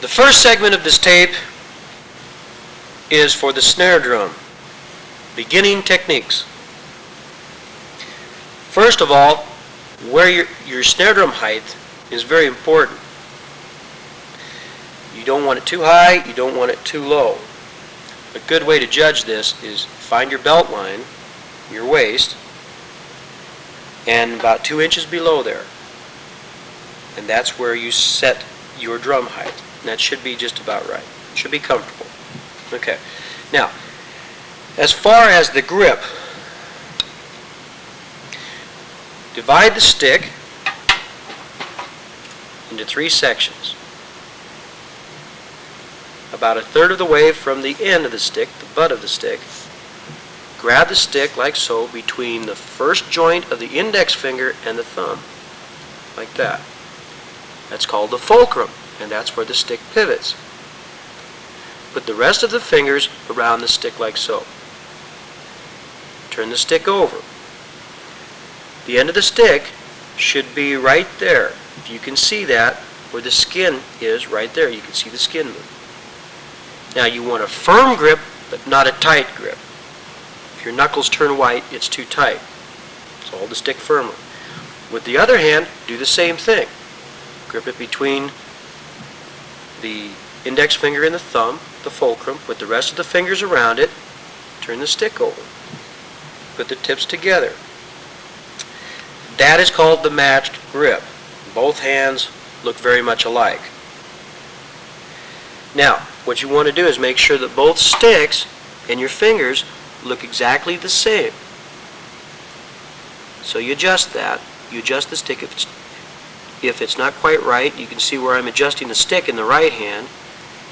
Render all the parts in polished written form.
The first segment of this tape is for the snare drum. Beginning techniques. First of all, where your snare drum height is very important. You don't want it too high, you don't want it too low. A good way to judge this is find your belt line, your waist, and about 2 inches below there. And that's where you set your drum height. And that should be just about right. Should be comfortable. Okay. Now, as far as the grip, divide the stick into 3 sections. About 1/3 of the way from the end of the stick, the butt of the stick, grab the stick like so between the first joint of the index finger and the thumb, like that. That's called the fulcrum, and that's where the stick pivots. Put the rest of the fingers around the stick like so. Turn the stick over. The end of the stick should be right there. If you can see that, where the skin is right there, you can see the skin move. Now you want a firm grip, but not a tight grip. If your knuckles turn white, it's too tight. So hold the stick firmly. With the other hand, do the same thing. Grip it between the index finger and the thumb, the fulcrum, with the rest of the fingers around it. Turn the stick over. Put the tips together. That is called the matched grip. Both hands look very much alike. Now, what you want to do is make sure that both sticks and your fingers look exactly the same. So you adjust that. You adjust the stick. If it's not quite right, you can see where I'm adjusting the stick in the right hand,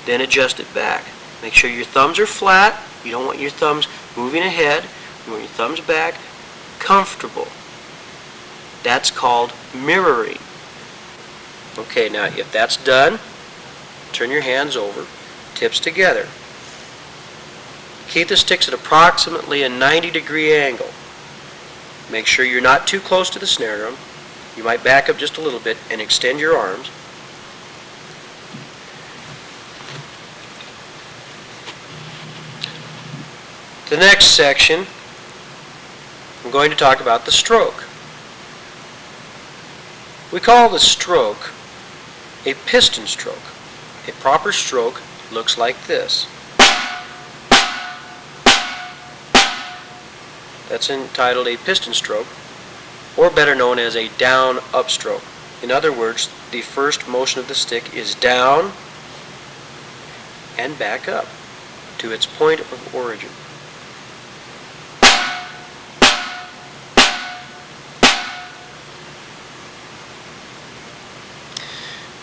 then adjust it back. Make sure your thumbs are flat. You don't want your thumbs moving ahead. You want your thumbs back. Comfortable. That's called mirroring. Okay, now if that's done, turn your hands over, tips together. Keep the sticks at approximately a 90-degree angle. Make sure you're not too close to the snare drum. You might back up just a little bit and extend your arms. The next section, I'm going to talk about the stroke. We call the stroke a piston stroke. A proper stroke looks like this. That's entitled a piston stroke, or better known as a down-up stroke. In other words, the first motion of the stick is down and back up to its point of origin.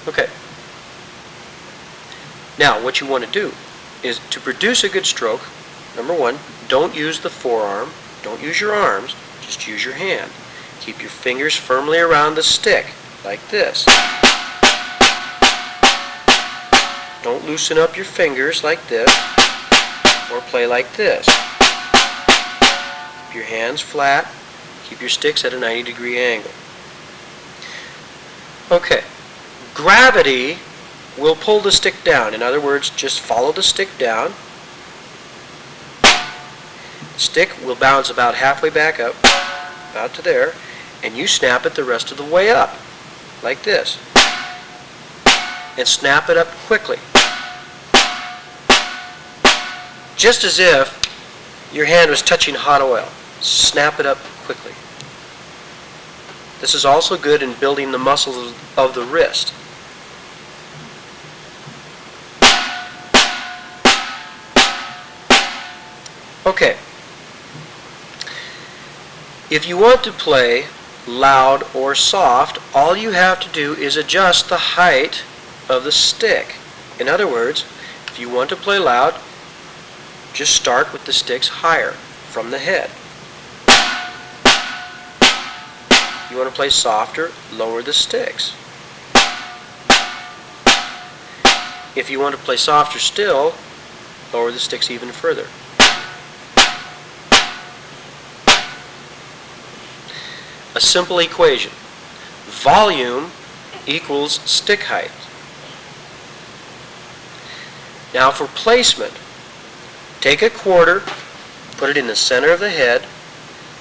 Okay. Now, what you want to do is to produce a good stroke, number one, don't use the forearm, don't use your arms, just use your hand. Keep your fingers firmly around the stick, like this. Don't loosen up your fingers like this, or play like this. Keep your hands flat, keep your sticks at a 90-degree angle. Okay. Gravity will pull the stick down. In other words, just follow the stick down. The stick will bounce about halfway back up, about to there, and you snap it the rest of the way up, like this. And snap it up quickly. Just as if your hand was touching hot oil. Snap it up quickly. This is also good in building the muscles of the wrist. Okay. If you want to play loud or soft, all you have to do is adjust the height of the stick. In other words, if you want to play loud, just start with the sticks higher from the head. You want to play softer, lower the sticks. If you want to play softer still, lower the sticks even further. A simple equation. Volume equals stick height. Now for placement, take a quarter, put it in the center of the head,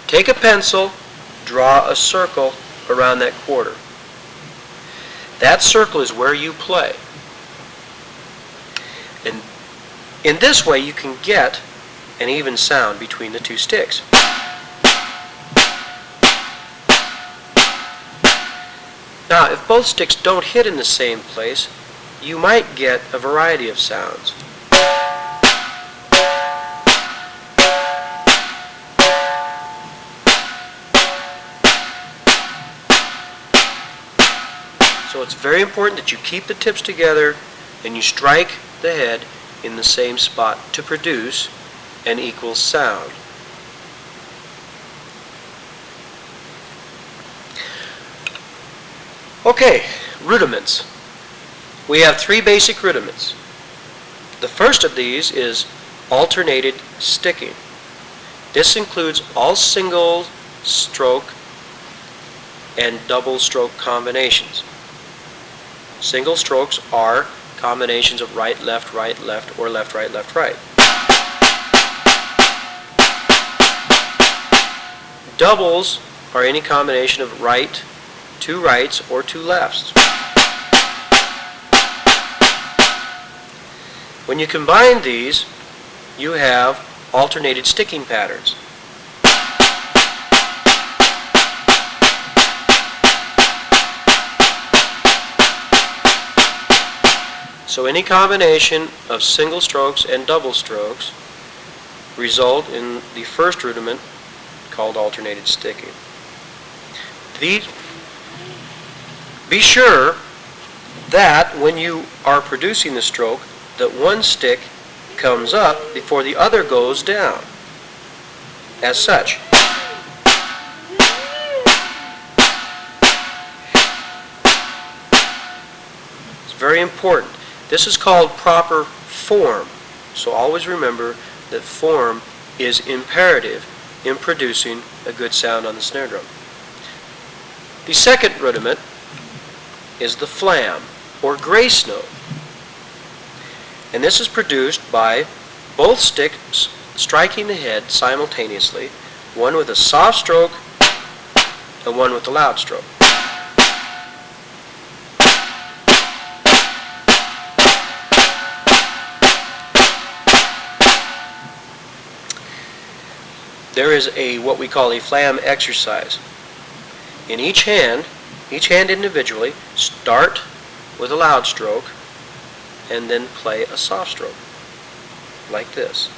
take a pencil, draw a circle around that quarter. That circle is where you play. And in this way you can get an even sound between the two sticks. Now, if both sticks don't hit in the same place, you might get a variety of sounds. So it's very important that you keep the tips together and you strike the head in the same spot to produce an equal sound. Okay, rudiments. We have three basic rudiments. The first of these is alternated sticking. This includes all single stroke and double stroke combinations. Single strokes are combinations of right, left, or left, right. Doubles are any combination of right, two rights, or two lefts. When you combine these, you have alternated sticking patterns. So any combination of single strokes and double strokes result in the first rudiment called alternated sticking. Be sure that when you are producing the stroke, that one stick comes up before the other goes down, as such. It's very important. This is called proper form, so always remember that form is imperative in producing a good sound on the snare drum. The second rudiment is the flam, or grace note. And this is produced by both sticks striking the head simultaneously, one with a soft stroke and one with a loud stroke. There is what we call a flam exercise. In each hand individually, start with a loud stroke and then play a soft stroke, like this.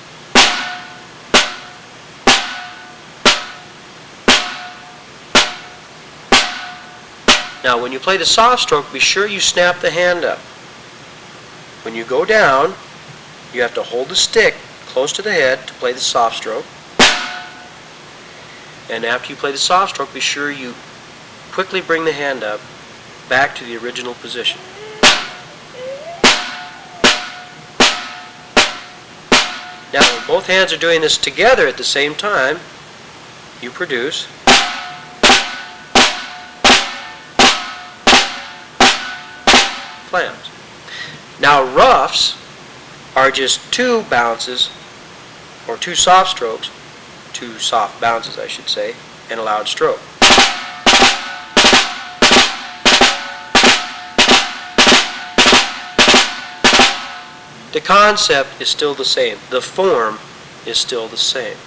Now when you play the soft stroke, be sure you snap the hand up. When you go down, you have to hold the stick close to the head to play the soft stroke. And after you play the soft stroke, be sure you quickly bring the hand up back to the original position. Now, when both hands are doing this together at the same time, you produce flams. Now, roughs are just two bounces, or two soft strokes, two soft bounces, I should say, and a loud stroke. The concept is still the same. The form is still the same.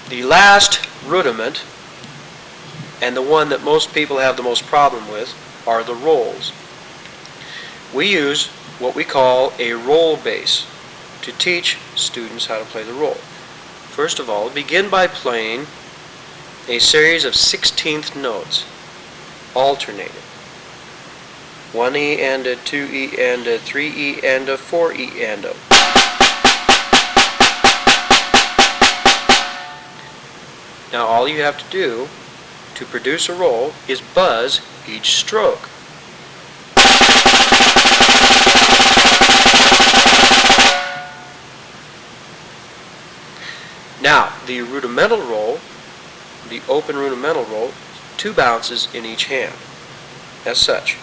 The last rudiment, and the one that most people have the most problem with, are the rolls. We use what we call a roll bass to teach students how to play the roll. First of all, begin by playing a series of 16th notes, alternated. 1E and a 2E and a 3E and a 4E and a. Now all you have to do to produce a roll is buzz each stroke. Now, the rudimental roll, the open rudimental roll, two bounces in each hand, as such.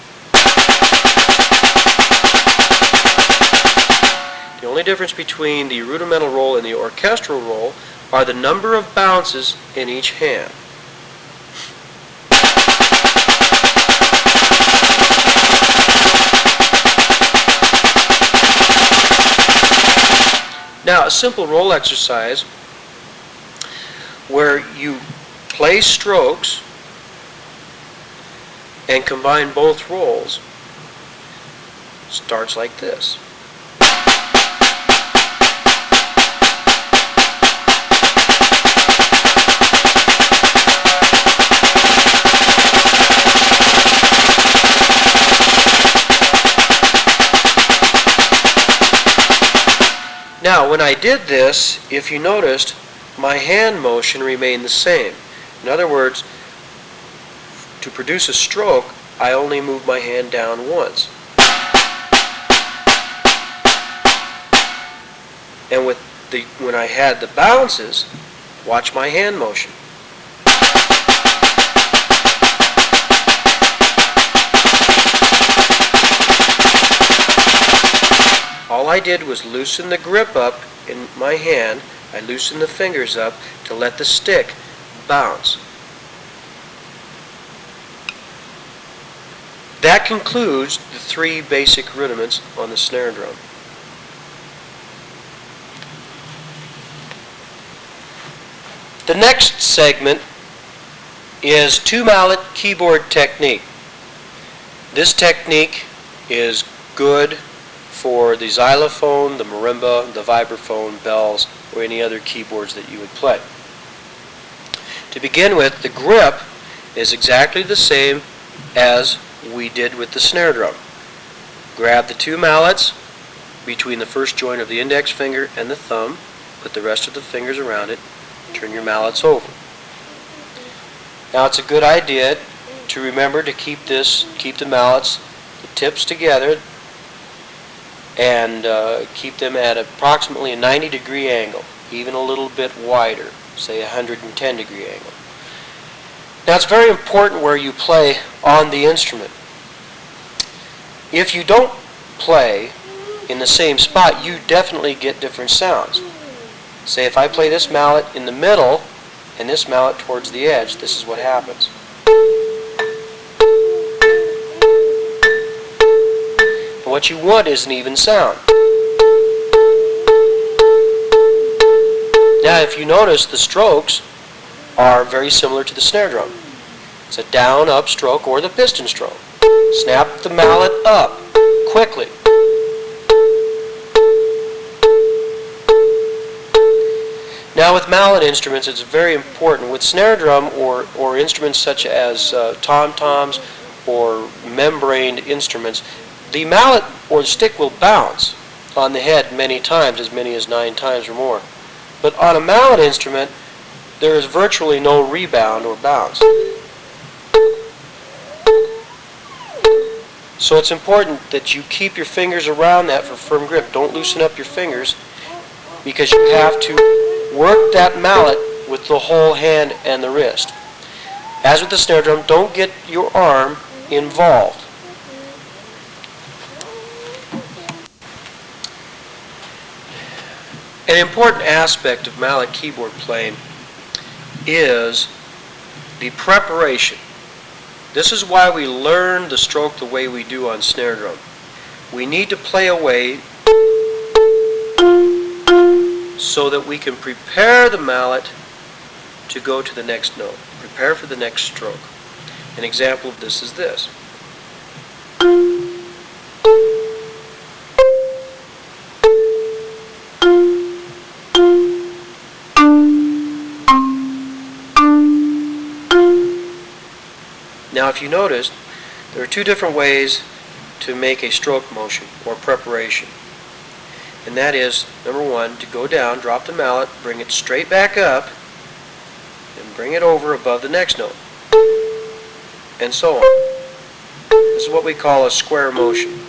The only difference between the rudimental roll and the orchestral roll are the number of bounces in each hand. Now, a simple roll exercise where you play strokes and combine both rolls starts like this. Now, when I did this, if you noticed, my hand motion remained the same. In other words, to produce a stroke, I only move my hand down once. And when I had the bounces, watch my hand motion. All I did was loosen the grip up in my hand. I loosened the fingers up to let the stick bounce. That concludes the 3 basic rudiments on the snare drum. The next segment is 2 mallet keyboard technique. This technique is good for the xylophone, the marimba, the vibraphone, bells, or any other keyboards that you would play. To begin with, the grip is exactly the same as we did with the snare drum. Grab the 2 mallets between the first joint of the index finger and the thumb, put the rest of the fingers around it, turn your mallets over. Now it's a good idea to remember to keep the mallets, the tips together, and keep them at approximately a 90-degree angle, even a little bit wider, say a 110-degree angle. Now it's very important where you play on the instrument. If you don't play in the same spot, you definitely get different sounds. Say if I play this mallet in the middle and this mallet towards the edge, this is what happens. What you want is an even sound. Now, if you notice, the strokes are very similar to the snare drum. It's a down-up stroke or the piston stroke. Snap the mallet up quickly. Now, with mallet instruments, it's very important. With snare drum or instruments such as tom-toms or membraned instruments, the mallet or the stick will bounce on the head many times, as many as 9 times or more. But on a mallet instrument, there is virtually no rebound or bounce. So it's important that you keep your fingers around that for firm grip. Don't loosen up your fingers, because you have to work that mallet with the whole hand and the wrist. As with the snare drum, don't get your arm involved. An important aspect of mallet keyboard playing is the preparation. This is why we learn the stroke the way we do on snare drum. We need to play away so that we can prepare the mallet to go to the next note. Prepare for the next stroke. An example of this is this. Now, if you noticed, there are 2 different ways to make a stroke motion or preparation. And that is, number 1, to go down, drop the mallet, bring it straight back up, and bring it over above the next note. And so on. This is what we call a square motion.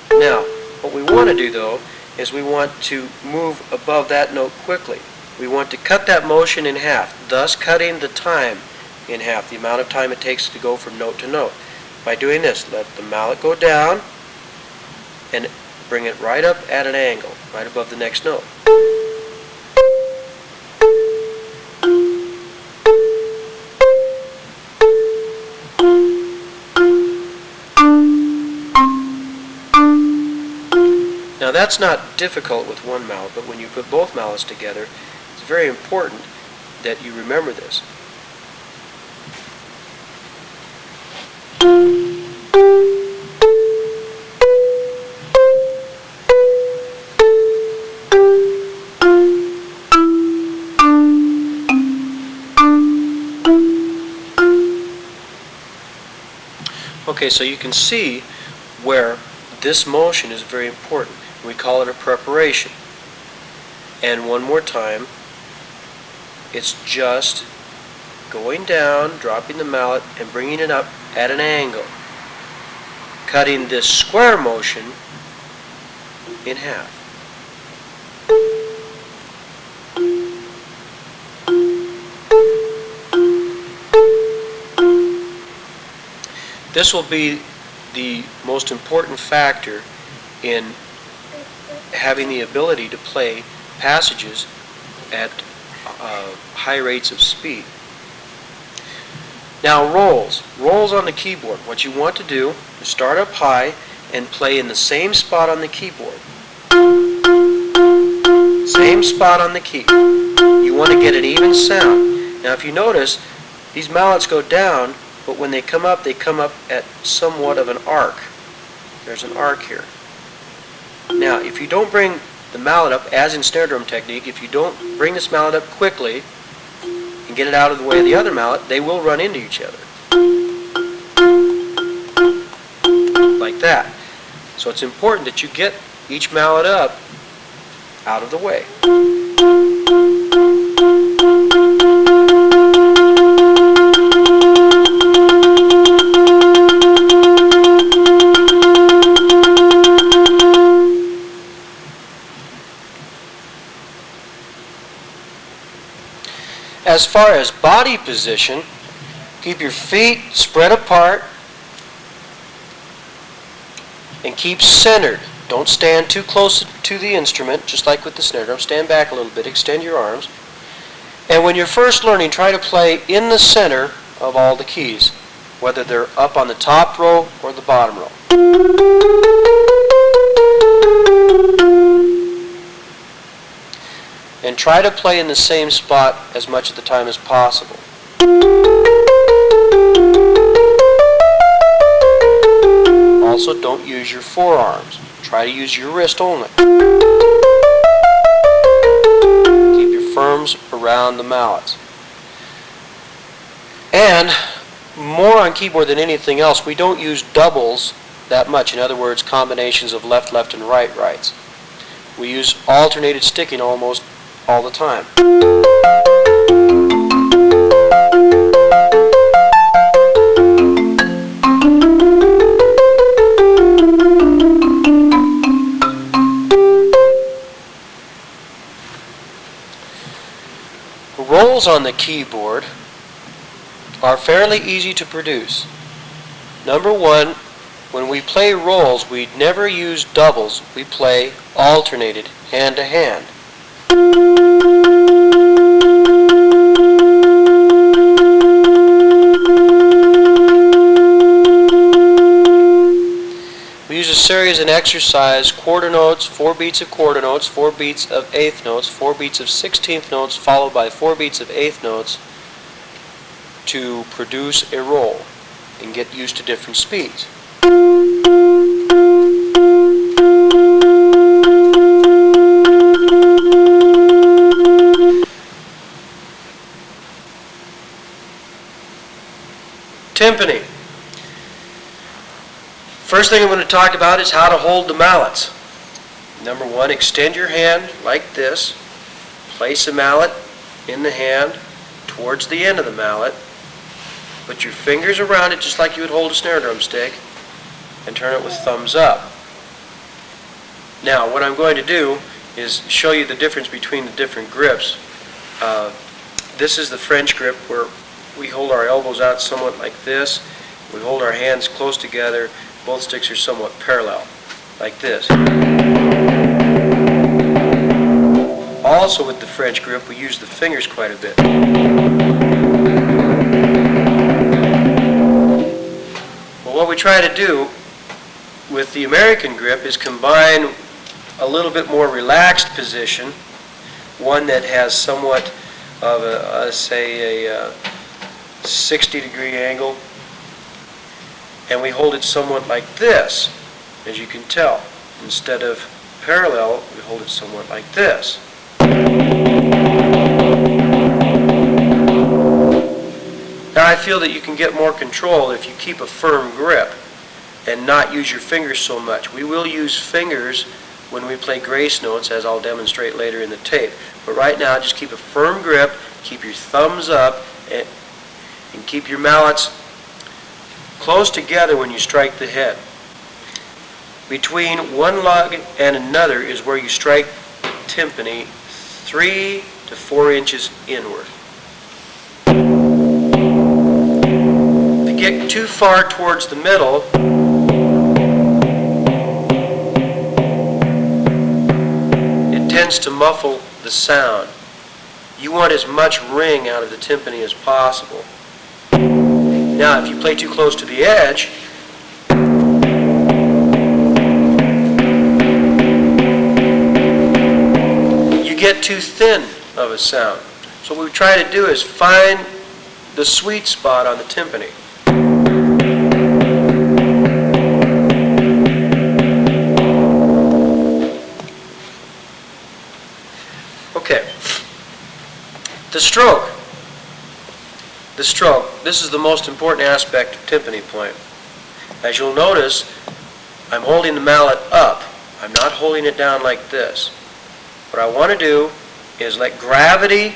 Now, what we want to do, though, is we want to move above that note quickly. We want to cut that motion in half, thus cutting the time in half, the amount of time it takes to go from note to note. By doing this, let the mallet go down, and bring it right up at an angle, right above the next note. Now that's not difficult with one mallet, but when you put both mallets together, it's very important that you remember this. Okay, so you can see where this motion is very important. We call it a preparation. And one more time, it's just going down, dropping the mallet, and bringing it up at an angle, cutting this square motion in half. This will be the most important factor in having the ability to play passages at high rates of speed. Now rolls. Rolls on the keyboard. What you want to do is start up high and play in the same spot on the keyboard. Same spot on the key. You want to get an even sound. Now if you notice, these mallets go down, but when they come up at somewhat of an arc. There's an arc here. Now, if you don't bring the mallet up, as in snare drum technique, if you don't bring this mallet up quickly and get it out of the way of the other mallet, they will run into each other. Like that. So it's important that you get each mallet up out of the way. As far as body position, keep your feet spread apart and keep centered. Don't stand too close to the instrument, just like with the snare drum. Stand back a little bit, extend your arms. And when you're first learning, try to play in the center of all the keys, whether they're up on the top row or the bottom row. And try to play in the same spot as much of the time as possible. Also, don't use your forearms. Try to use your wrist only. Keep your firms around the mallets. And more on keyboard than anything else, we don't use doubles that much. In other words, combinations of left, left, and right, rights. We use alternated sticking almost all the time. Rolls on the keyboard are fairly easy to produce. Number one, when we play rolls, we never use doubles. We play alternated, hand to hand. We use a series and exercise, quarter notes, 4 beats of quarter notes, 4 beats of eighth notes, 4 beats of 16th notes, followed by 4 beats of eighth notes to produce a roll and get used to different speeds. Timpani. First thing I'm going to talk about is how to hold the mallets. Number one, extend your hand like this. Place a mallet in the hand towards the end of the mallet. Put your fingers around it just like you would hold a snare drum stick and turn it with thumbs up. Now what I'm going to do is show you the difference between the different grips. This is the French grip where we hold our elbows out somewhat like this. We hold our hands close together. Both sticks are somewhat parallel. like this. Also with the French grip, we use the fingers quite a bit. Well, what we try to do with the American grip is combine a little bit more relaxed position, one that has somewhat of a, say, a 60-degree angle, and we hold it somewhat like this, as you can tell. Instead of parallel, we hold it somewhat like this. Now I feel that you can get more control if you keep a firm grip and not use your fingers so much. We will use fingers when we play grace notes, as I'll demonstrate later in the tape. But right now, just keep a firm grip, keep your thumbs up, and keep your mallets close together when you strike the head. Between one lug and another is where you strike timpani 3 to 4 inches inward. If you get too far towards the middle, it tends to muffle the sound. You want as much ring out of the timpani as possible. Now, if you play too close to the edge, you get too thin of a sound. So what we try to do is find the sweet spot on the timpani. Okay. The stroke. The stroke. This is the most important aspect of timpani playing. As you'll notice, I'm holding the mallet up. I'm not holding it down like this. What I want to do is let gravity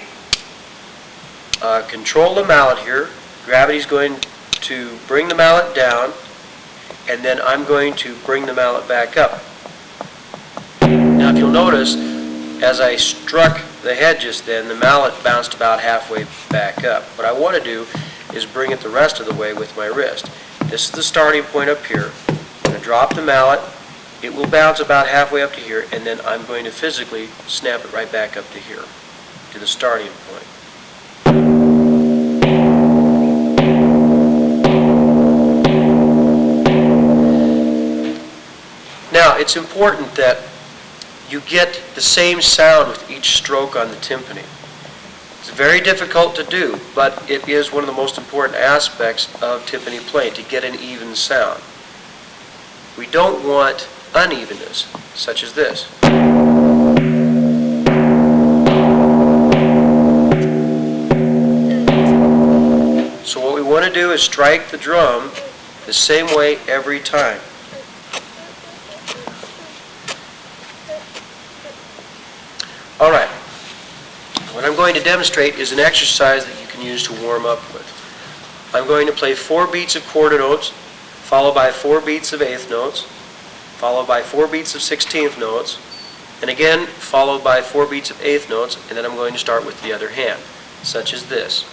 control the mallet here. Gravity is going to bring the mallet down, and then I'm going to bring the mallet back up. Now if you'll notice, as I struck the head just then, the mallet bounced about halfway back up. What I want to do is bring it the rest of the way with my wrist. This is the starting point up here. I'm going to drop the mallet. It will bounce about halfway up to here, and then I'm going to physically snap it right back up to here, to the starting point. Now, it's important that you get the same sound with each stroke on the timpani. It's very difficult to do, but it is one of the most important aspects of timpani playing, to get an even sound. We don't want unevenness, such as this. So what we want to do is strike the drum the same way every time. Alright, what I'm going to demonstrate is an exercise that you can use to warm up with. I'm going to play 4 beats of quarter notes, followed by 4 beats of eighth notes, followed by 4 beats of 16th notes, and again followed by 4 beats of eighth notes, and then I'm going to start with the other hand, such as this.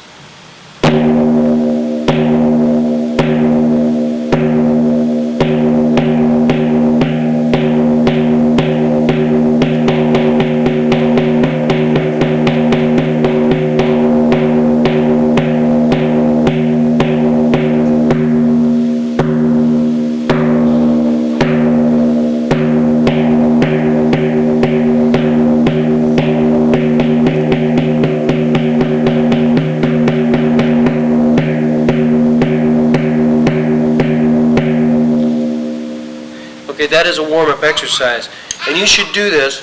That is a warm-up exercise, and you should do this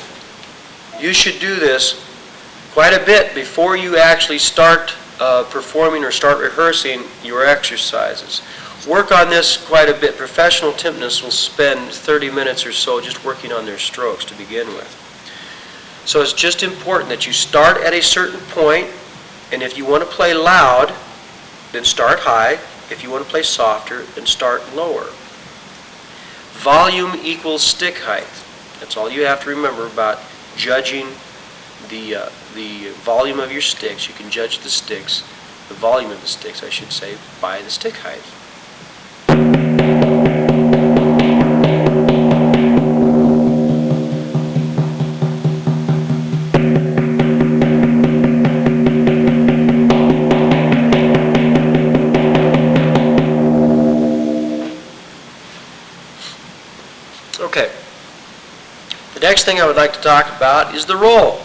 quite a bit before you actually start performing or start rehearsing your exercises. Work on this quite a bit. Professional timpanists will spend 30 minutes or so just working on their strokes to begin with. So it's just important that you start at a certain point, and if you want to play loud, then start high. If you want to play softer, then start lower. Volume equals stick height. That's all you have to remember about judging the volume of your sticks. You can judge the sticks, the volume of the sticks, I should say, by the stick height. next thing I would like to talk about is the roll.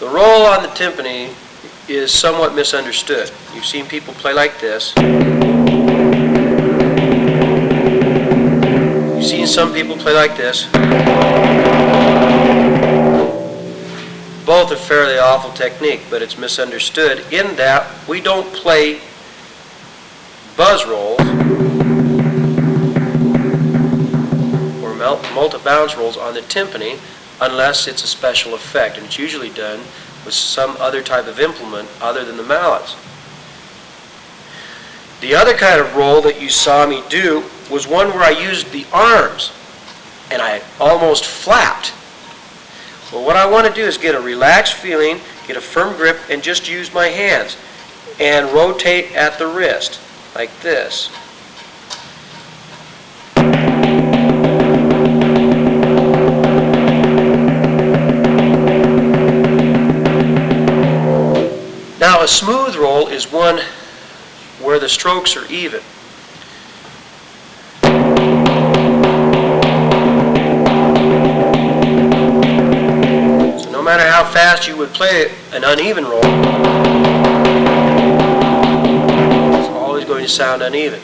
The roll on the timpani is somewhat misunderstood. You've seen people play like this. You've seen some people play like this. Both are fairly awful technique, but it's misunderstood in that we don't play buzz rolls or multi-bounce rolls on the timpani unless it's a special effect, and it's usually done with some other type of implement other than the mallets. The other kind of roll that you saw me do was one where I used the arms and I almost flapped. Well, what I want to do is get a relaxed feeling, get a firm grip, and just use my hands and rotate at the wrist like this. Now, a smooth roll is one where the strokes are even. So no matter how fast you would play an uneven roll, it's always going to sound uneven.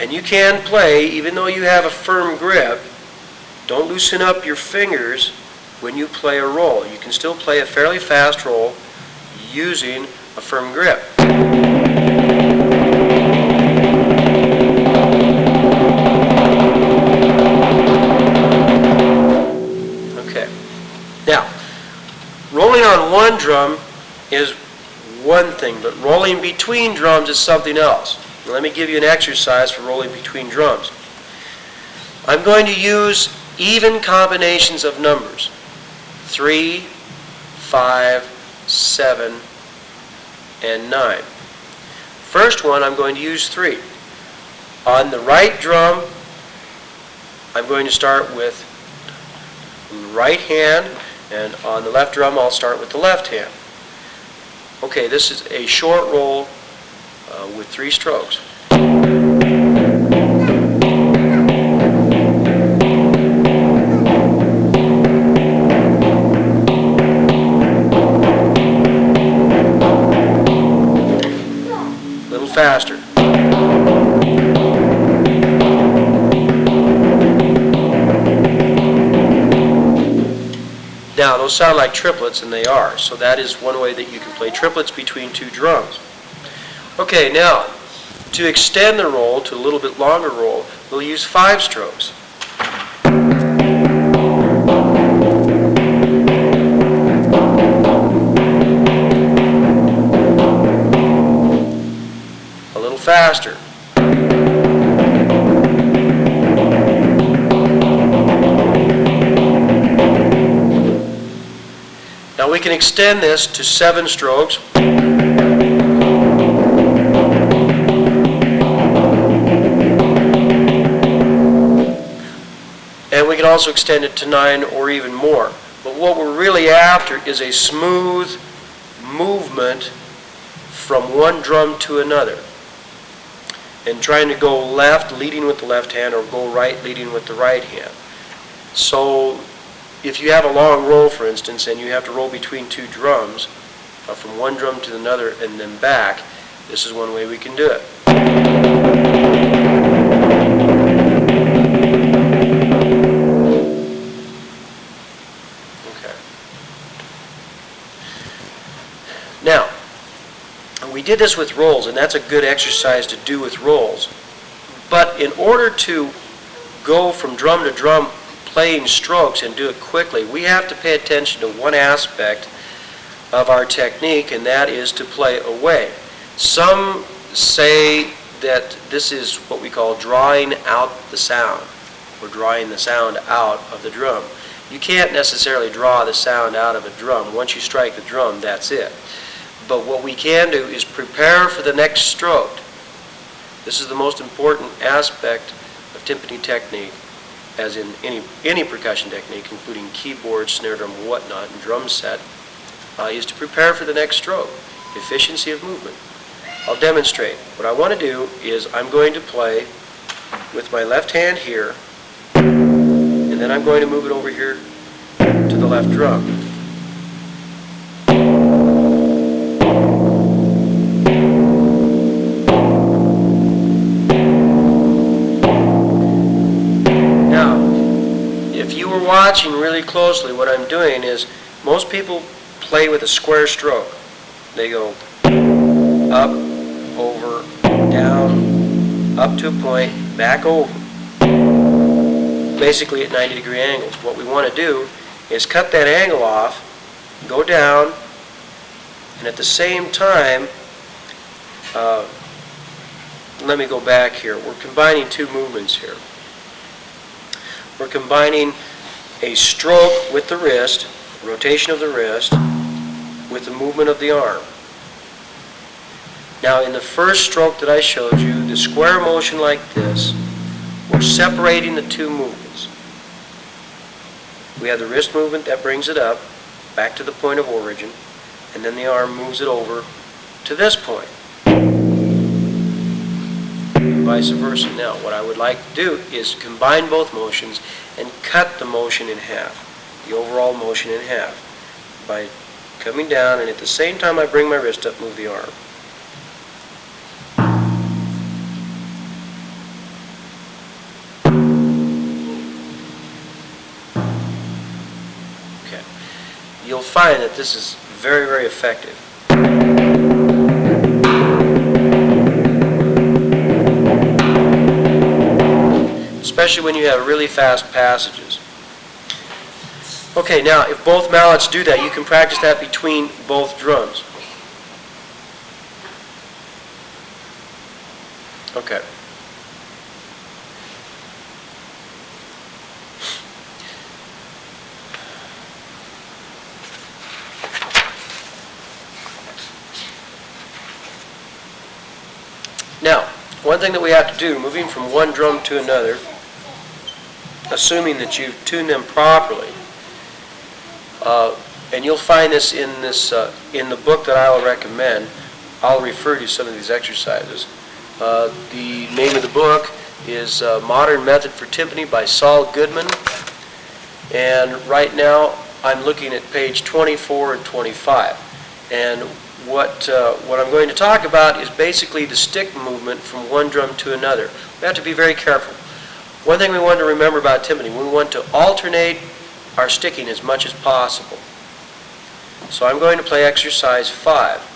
And you can play, even though you have a firm grip, don't loosen up your fingers when you play a roll. You can still play a fairly fast roll using a firm grip. Okay. Now, rolling on one drum is one thing, but rolling between drums is something else. Let me give you an exercise for rolling between drums. I'm going to use even combinations of numbers. 3, 5, 7, and 9. First one, I'm going to use 3. On the right drum, I'm going to start with the right hand, and on the left drum, I'll start with the left hand. Okay, this is a short roll with 3 strokes. Faster. Now, those sound like triplets, and they are. So that is one way that you can play triplets between 2 drums. Okay, now, to extend the roll to a little bit longer roll, we'll use 5 strokes. Faster. Now we can extend this to 7 strokes. And we can also extend it to 9 or even more. But what we're really after is a smooth movement from one drum to another, and trying to go left leading with the left hand or go right leading with the right hand. So if you have a long roll, for instance, and you have to roll between 2 drums, from one drum to another and then back, this is one way we can do it. Okay. Now, we did this with rolls, and that's a good exercise to do with rolls. But in order to go from drum to drum playing strokes and do it quickly, we have to pay attention to one aspect of our technique, and that is to play away. Some say that this is what we call drawing out the sound, or drawing the sound out of the drum. You can't necessarily draw the sound out of a drum. Once you strike the drum, that's it. But what we can do is prepare for the next stroke. This is the most important aspect of timpani technique, as in any percussion technique, including keyboard, snare drum, whatnot, and drum set, is to prepare for the next stroke. Efficiency of movement. I'll demonstrate. What I want to do is I'm going to play with my left hand here, and and then I'm going to move it over here to the left drum. Now, if you were watching really closely, what I'm doing is most people play with a square stroke. They go up, over, down, up to a point, back over. Basically at 90-degree angles. What we want to do is cut that angle off, go down, and at the same time, let me go back here. We're combining two movements here. We're combining a stroke with the wrist, rotation of the wrist, with the movement of the arm. Now in the first stroke that I showed you, the square motion like this, we're separating the two movements. We have the wrist movement that brings it up, back to the point of origin, and then the arm moves it over to this point. Vice versa. Now, what I would like to do is combine both motions and cut the motion in half, the overall motion in half, by coming down, and at the same time I bring my wrist up, move the arm. Okay. You'll find that this is very, very effective. Especially when you have really fast passages. Okay, now if both mallets do that, you can practice that between both drums. Okay. Now, one thing that we have to do, moving from one drum to another, assuming that you've tuned them properly, and you'll find this in the book that I'll recommend. I'll refer to some of these exercises. The name of the book is Modern Method for Timpani by Saul Goodman, and right now I'm looking at page 24 and 25. And what I'm going to talk about is basically the stick movement from one drum to another. We have to be very careful. One thing we want to remember about timpani, we want to alternate our sticking as much as possible. So I'm going to play exercise 5.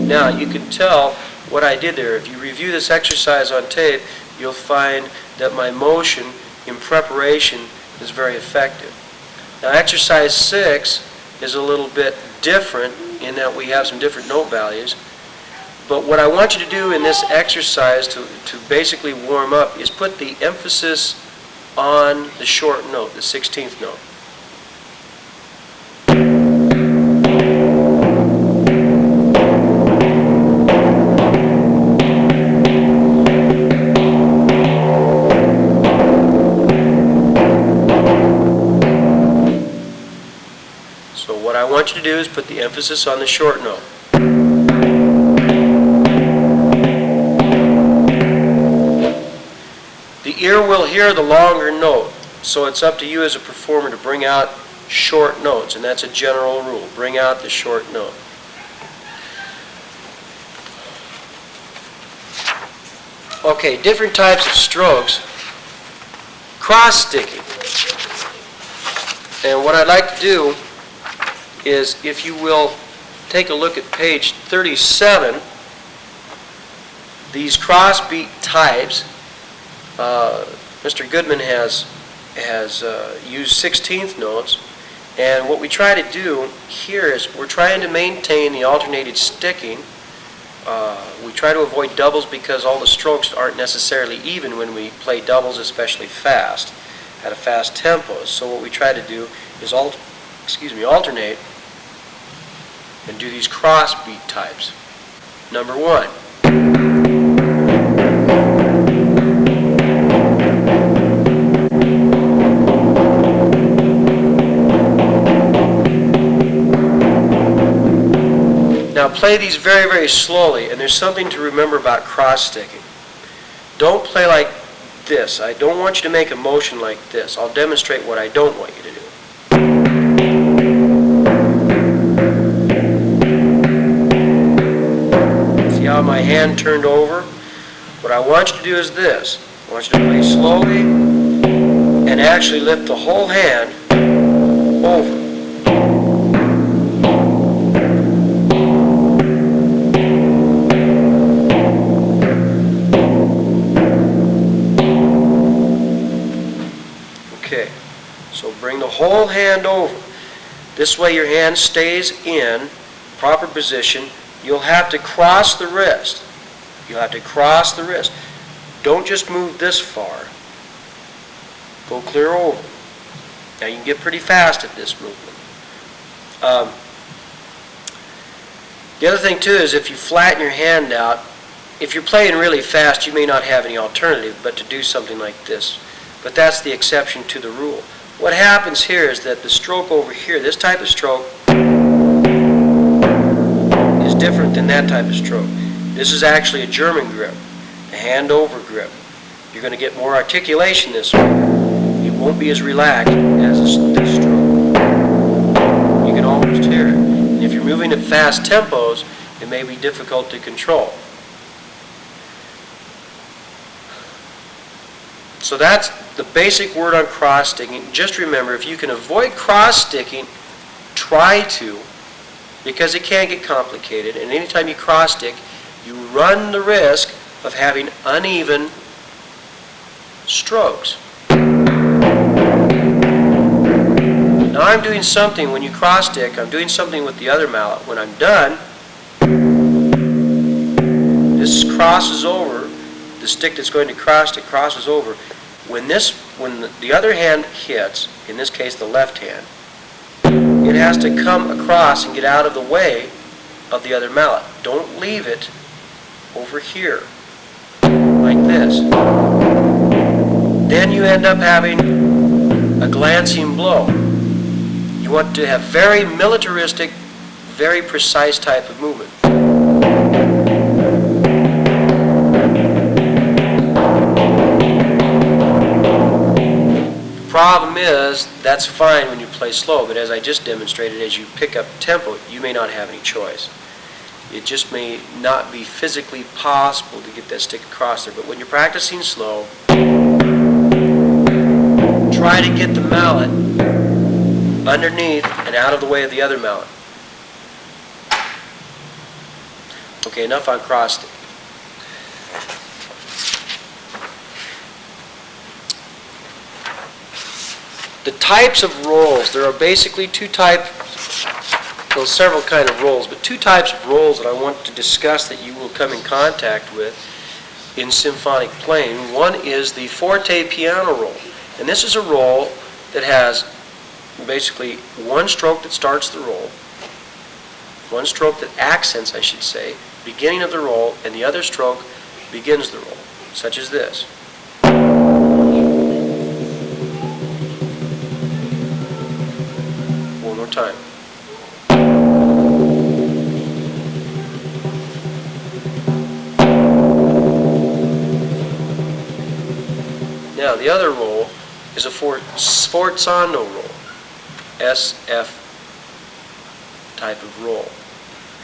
Now you can tell what I did there. If you review this exercise on tape, you'll find that my motion in preparation is very effective. Now exercise 6 is a little bit different in that we have some different note values. But what I want you to do in this exercise to basically warm up is put the emphasis on the short note, the 16th note. What I want you to do is put the emphasis on the short note. The ear will hear the longer note, so it's up to you as a performer to bring out short notes, and that's a general rule. Bring out the short note. Okay, different types of strokes. Cross-sticking. And what I'd like to do is, if you will take a look at page 37, these crossbeat types, Mr. Goodman has used 16th notes, and what we try to do here is we're trying to maintain the alternated sticking. We try to avoid doubles because all the strokes aren't necessarily even when we play doubles, especially fast, at a fast tempo. So what we try to do is alternate and do these crossbeat types. Number 1. Now play these very, very slowly, and there's something to remember about cross-sticking. Don't play like this. I don't want you to make a motion like this. I'll demonstrate what I don't want you to do. See how my hand turned over? What I want you to do is this. I want you to play slowly and actually lift the whole hand over. Okay, so bring the whole hand over. This way your hand stays in proper position. You'll have to cross the wrist. You'll have to cross the wrist. Don't just move this far. Go clear over. Now you can get pretty fast at this movement. The other thing too is if you flatten your hand out, if you're playing really fast, you may not have any alternative but to do something like this. But that's the exception to the rule. What happens here is that the stroke over here, this type of stroke, is different than that type of stroke. This is actually a German grip, a hand-over grip. You're going to get more articulation this way. It won't be as relaxed as this stroke. You can almost hear it. And if you're moving at fast tempos, it may be difficult to control. So that's the basic word on cross-sticking. Just remember, if you can avoid cross-sticking, try to, because it can get complicated. And anytime you cross-stick, you run the risk of having uneven strokes. Now I'm doing something, when you cross-stick, I'm doing something with the other mallet. When I'm done, this crosses over. The stick that's going to cross-stick crosses over. When the other hand hits, in this case the left hand, it has to come across and get out of the way of the other mallet. Don't leave it over here, like this. Then you end up having a glancing blow. You want to have very militaristic, very precise type of movement. Problem is, that's fine when you play slow, but as I just demonstrated, as you pick up tempo, you may not have any choice. It just may not be physically possible to get that stick across there. But when you're practicing slow, try to get the mallet underneath and out of the way of the other mallet. Okay, enough on cross stick. The types of rolls, there are basically two types, well, several kind of rolls, but two types of rolls that I want to discuss that you will come in contact with in symphonic playing. One is the forte piano roll, and this is a roll that has basically one stroke that starts the roll, one stroke that accents, I should say, beginning of the roll, and the other stroke begins the roll, such as this. One more time. Now the other roll is a sforzando roll, SF type of roll.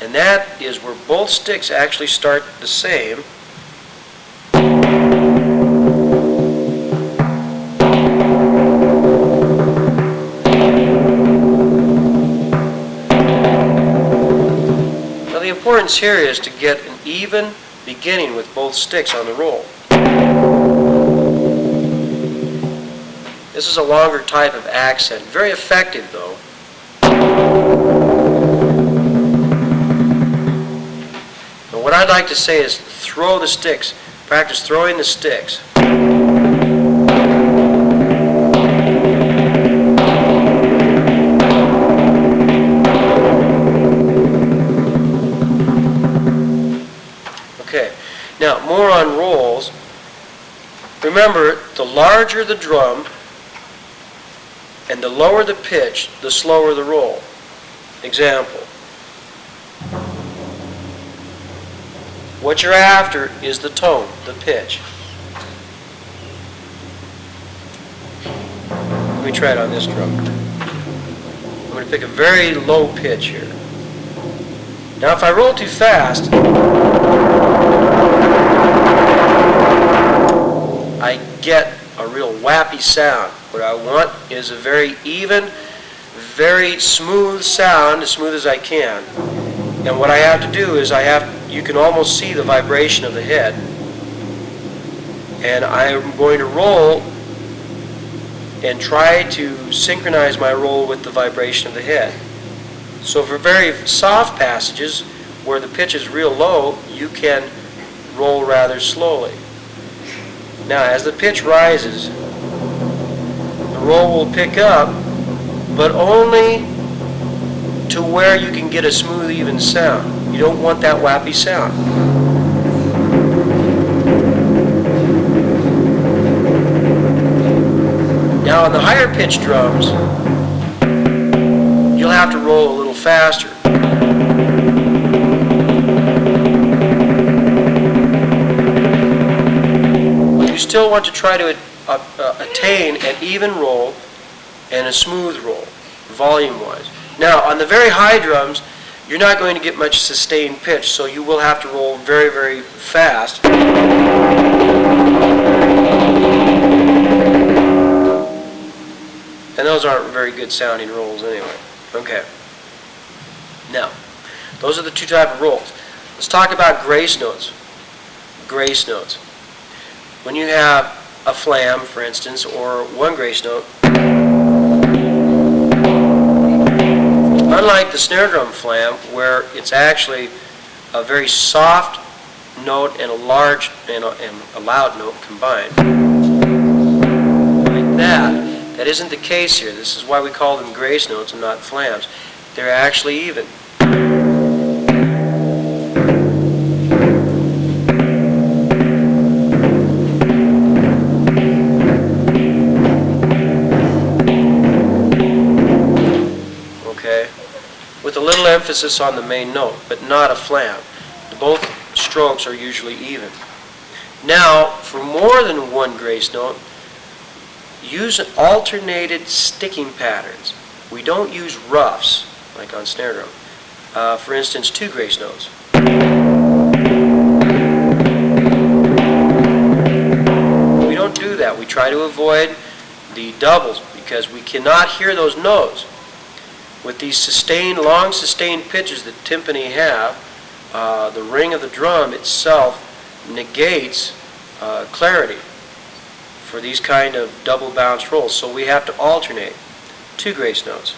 And that is where both sticks actually start the same. Now the importance here is to get an even beginning with both sticks on the roll. This is a longer type of accent, very effective though. But what I'd like to say is throw the sticks, practice throwing the sticks. Okay, now more on rolls. Remember, the larger the drum, and the lower the pitch, the slower the roll. Example. What you're after is the tone, the pitch. Let me try it on this drum. I'm going to pick a very low pitch here. Now if I roll too fast, I get a real wappy sound. What I want is a very even, very smooth sound, as smooth as I can. And what I have to do is you can almost see the vibration of the head. And I'm going to roll and try to synchronize my roll with the vibration of the head. So for very soft passages where the pitch is real low, you can roll rather slowly. Now as the pitch rises, the roll will pick up, but only to where you can get a smooth, even sound. You don't want that wappy sound. Now on the higher pitched drums, you'll have to roll a little faster. You still want to try to attain an even roll and a smooth roll, volume-wise. Now, on the very high drums, you're not going to get much sustained pitch, so you will have to roll very, very fast. And those aren't very good sounding rolls anyway. Okay. Now, those are the two types of rolls. Let's talk about grace notes. Grace notes. When you have a flam, for instance, or one grace note, unlike the snare drum flam, where it's actually a very soft note and a large and a loud note combined, like that isn't the case here. This is why we call them grace notes and not flams. They're actually even. With a little emphasis on the main note, but not a flam. Both strokes are usually even. Now, for more than one grace note, use alternated sticking patterns. We don't use roughs, like on snare drum. For instance, two grace notes. We don't do that. We try to avoid the doubles because we cannot hear those notes. With these sustained, long sustained pitches that timpani have, the ring of the drum itself negates clarity for these kind of double bounce rolls. So we have to alternate two grace notes.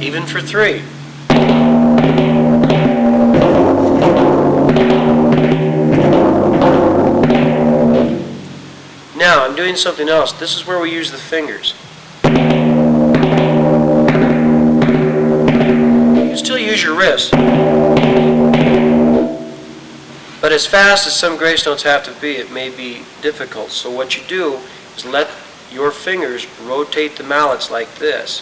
Even for three. Now, I'm doing something else. This is where we use the fingers. You can still use your wrist. But as fast as some grace notes have to be, it may be difficult. So what you do is let your fingers rotate the mallets like this.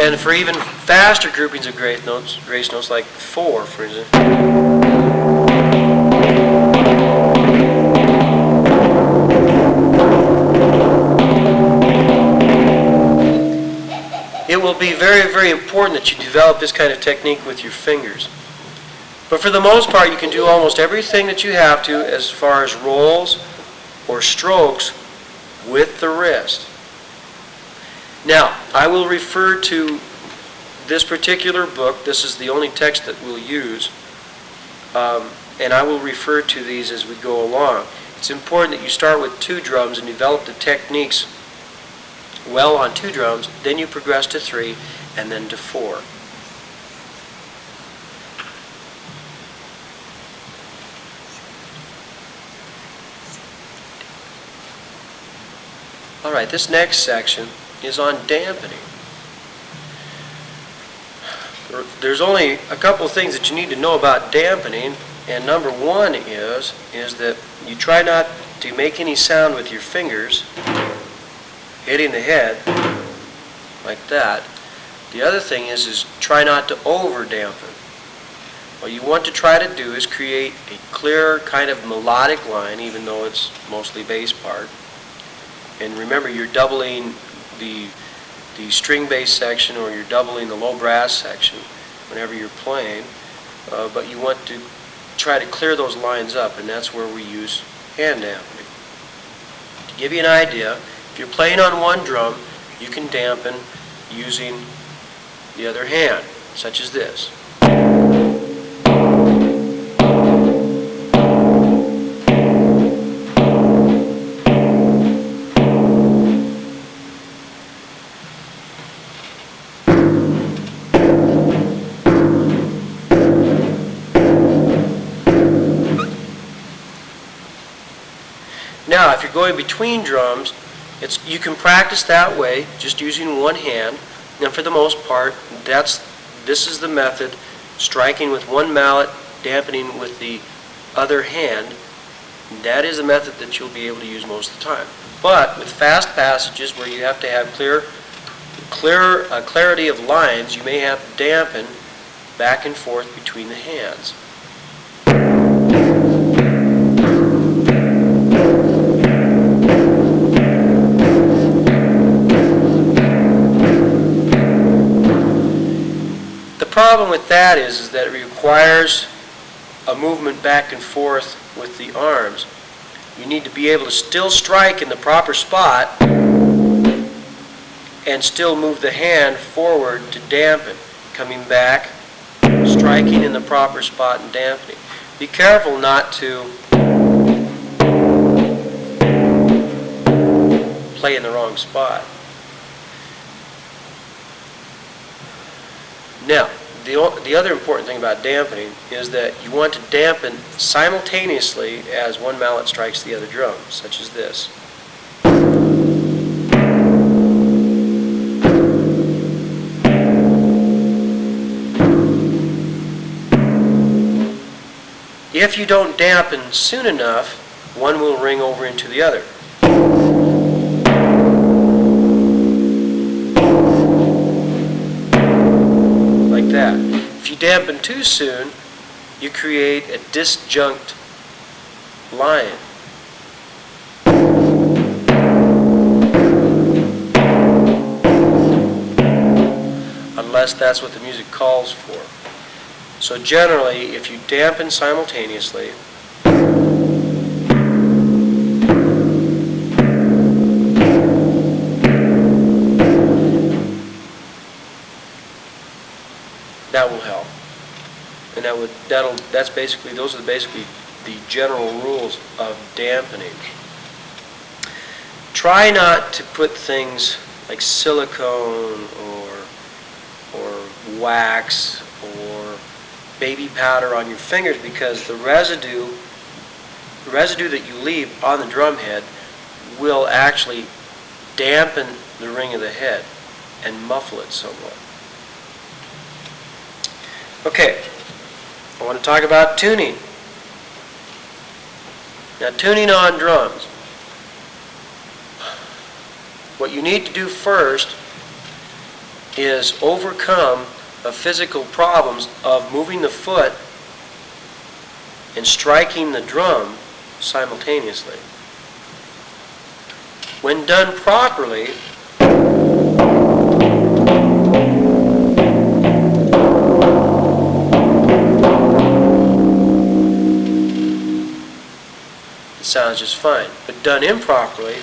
And for even faster groupings of grace notes like 4, for instance, it will be very, very important that you develop this kind of technique with your fingers. But for the most part, you can do almost everything that you have to as far as rolls or strokes with the wrist. Now, I will refer to this particular book. This is the only text that we'll use. And I will refer to these as we go along. It's important that you start with 2 drums and develop the techniques well on 2 drums. Then you progress to 3 and then to 4. Alright, this next section is on dampening. There's only a couple of things that you need to know about dampening, and number one is that you try not to make any sound with your fingers hitting the head like that. The other thing is try not to over dampen. What you want to try to do is create a clear kind of melodic line, even though it's mostly bass part. And remember, you're doubling the string bass section, or you're doubling the low brass section whenever you're playing, but you want to try to clear those lines up, and that's where we use hand dampening. To give you an idea, if you're playing on one drum, you can dampen using the other hand, such as this. Now, if you're going between drums, you can practice that way, just using one hand. And for the most part, this is the method: striking with one mallet, dampening with the other hand. That is a method that you'll be able to use most of the time. But with fast passages where you have to have clarity of lines, you may have to dampen back and forth between the hands. The problem with that is that it requires a movement back and forth with the arms. You need to be able to still strike in the proper spot and still move the hand forward to dampen, coming back, striking in the proper spot and dampening. Be careful not to play in the wrong spot. Now, the other important thing about dampening is that you want to dampen simultaneously as one mallet strikes the other drum, such as this. If you don't dampen soon enough, one will ring over into the other. That. If you dampen too soon, you create a disjunct line. Unless that's what the music calls for. So generally, if you dampen simultaneously, that will help, and those are basically the general rules of dampening. Try not to put things like silicone or wax or baby powder on your fingers, because the residue that you leave on the drum head will actually dampen the ring of the head and muffle it somewhat. Okay, I want to talk about tuning. Now, tuning on drums. What you need to do first is overcome the physical problems of moving the foot and striking the drum simultaneously. When done properly, sounds just fine, but done improperly,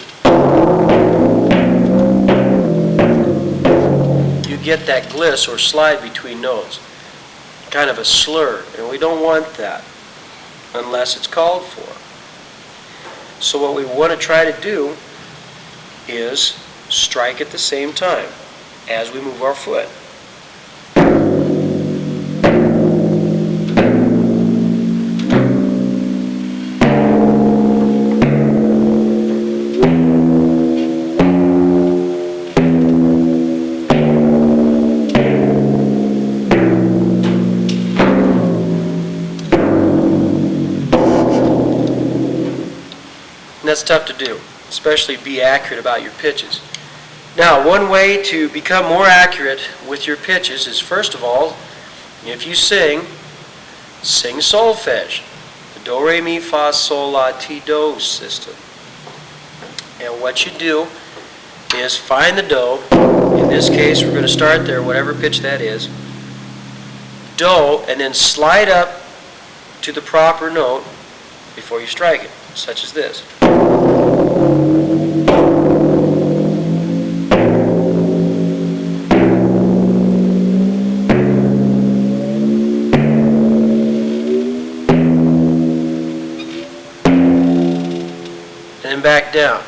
you get that gliss or slide between notes, kind of a slur, and we don't want that unless it's called for. So what we want to try to do is strike at the same time as we move our foot. That's tough to do, especially be accurate about your pitches. Now, one way to become more accurate with your pitches is, first of all, if you sing solfege, the do, re, mi, fa, sol, la, ti, do system. And what you do is find the do. In this case, we're going to start there, whatever pitch that is. Do, and then slide up to the proper note before you strike it, such as this. And then back down.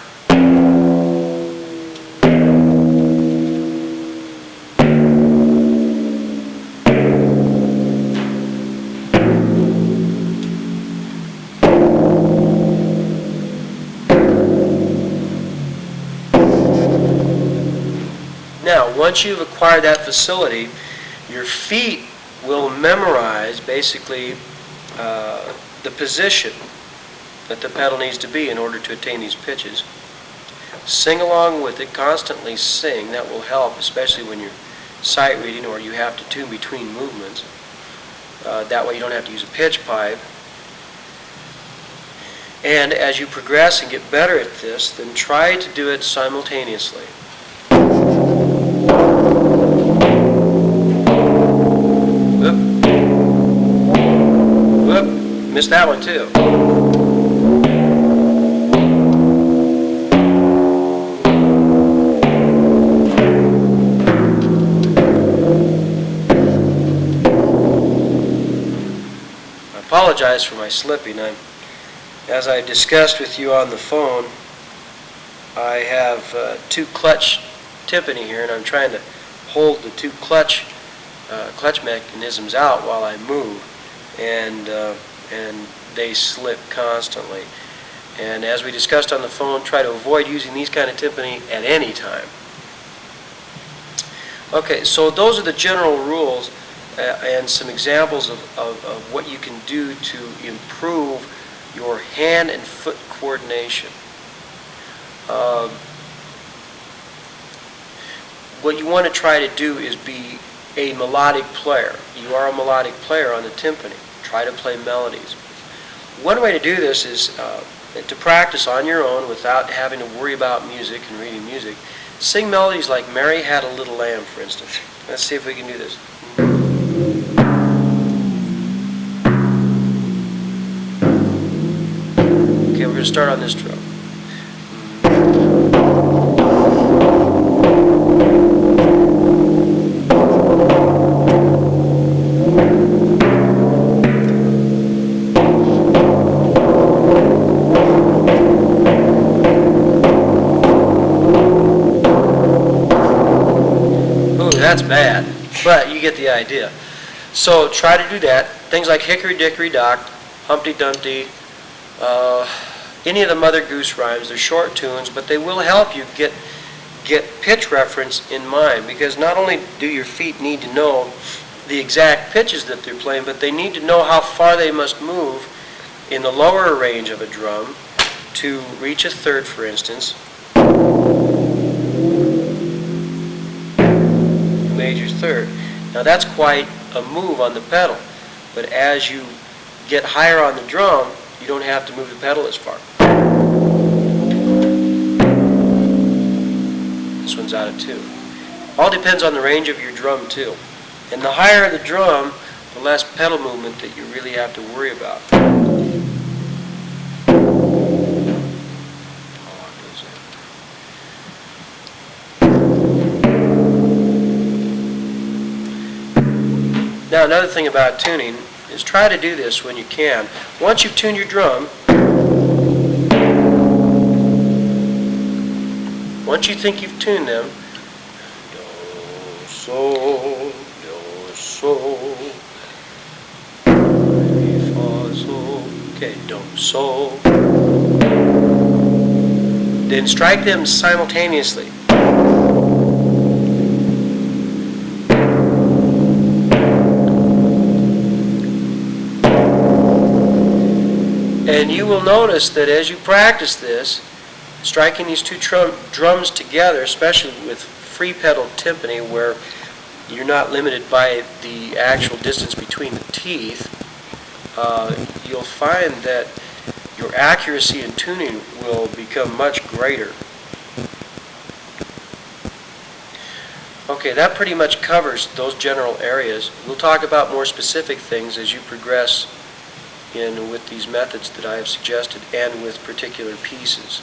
Now, once you've acquired that facility, your feet will memorize basically the position that the pedal needs to be in order to attain these pitches. Sing along with it, constantly sing. That will help, especially when you're sight reading or you have to tune between movements. That way you don't have to use a pitch pipe. And as you progress and get better at this, then try to do it simultaneously. Missed that one too. I apologize for my slipping. As I discussed with you on the phone, I have two clutch timpani here, and I'm trying to hold the two clutch mechanisms out while I move, and they slip constantly. And as we discussed on the phone, try to avoid using these kind of timpani at any time. Okay, so those are the general rules and some examples of what you can do to improve your hand and foot coordination. What you want to try to do is be a melodic player. You are a melodic player on the timpani. Try to play melodies. One way to do this is to practice on your own without having to worry about music and reading music. Sing melodies like Mary Had a Little Lamb, for instance. Let's see if we can do this. Okay, we're going to start on this drum. That's bad, but you get the idea. So try to do that. Things like Hickory Dickory Dock, Humpty Dumpty, any of the Mother Goose rhymes. They're short tunes, but they will help you get pitch reference in mind, because not only do your feet need to know the exact pitches that they're playing, but they need to know how far they must move in the lower range of a drum to reach a third, for instance. Major third. Now that's quite a move on the pedal, but as you get higher on the drum, you don't have to move the pedal as far. This one's out of tune. All depends on the range of your drum too. And the higher the drum, the less pedal movement that you really have to worry about. Now, another thing about tuning is try to do this when you can. Once you've tuned your drum, once you think you've tuned them, do, sol, re, fa, sol, okay, do, sol, then strike them simultaneously. And you will notice that as you practice this, striking these two drums together, especially with free pedal timpani where you're not limited by the actual distance between the teeth, you'll find that your accuracy in tuning will become much greater. Okay, that pretty much covers those general areas. We'll talk about more specific things as you progress with these methods that I have suggested and with particular pieces.